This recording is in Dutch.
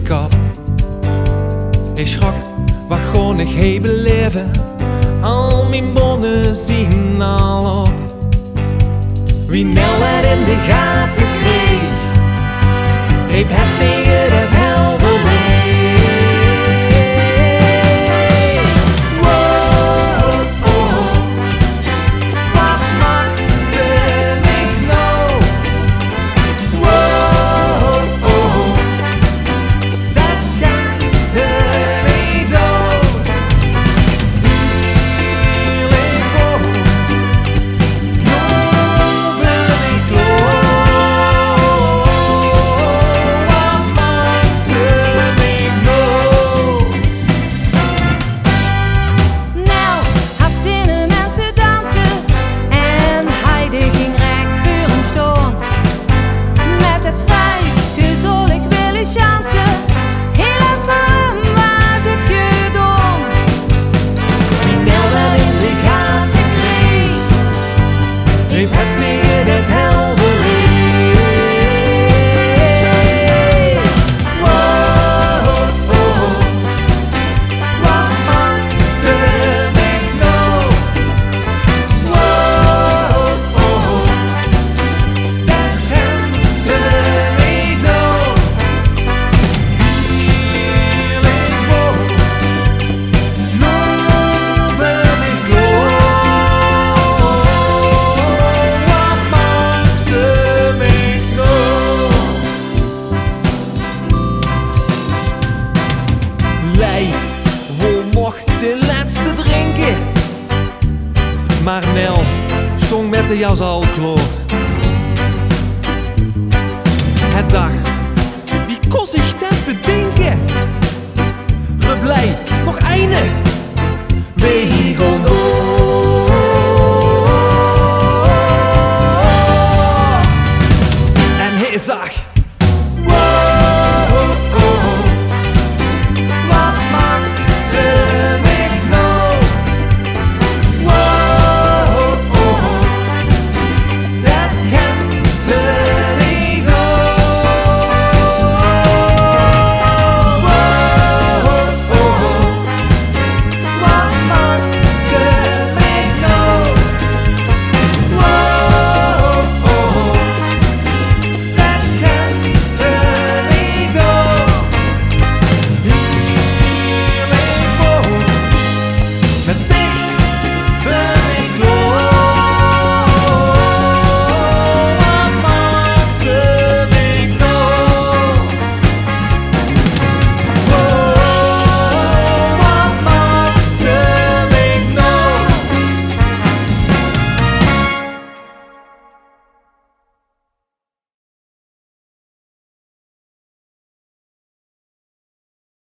kop. Ik schrok, wat gewoon ik heej belaeve. Al mijn bónne zien al op. Wie Nel werd in de gaten kreeg, reep het tegen het helder leech. Wow, oh, wat maakt ze mich nou? Wow, oh, dat kan ze niet doen. Hier ligt op, nou ben ik klaar. Wat maakt ze mich nou? Nel had zin in mensen dansen en heide ging rek voor hem staan. Met het vrij gezellig willen chansen, helaas voor hem was het gedaan. Wie Nel werd in de gaten kreeg, reep het tegen het helder leech. Wow, oh, wat maakt ze mich nou? Wow, oh, dat kan ze niet doen. Hier ligt op, nou ben ik klaar. Wat maakt ze mich nou? Lei, hoe mocht de laatste drinken? Maar Nel stond met de jas al klaar. Het dag, wie kon zich dat bedenken?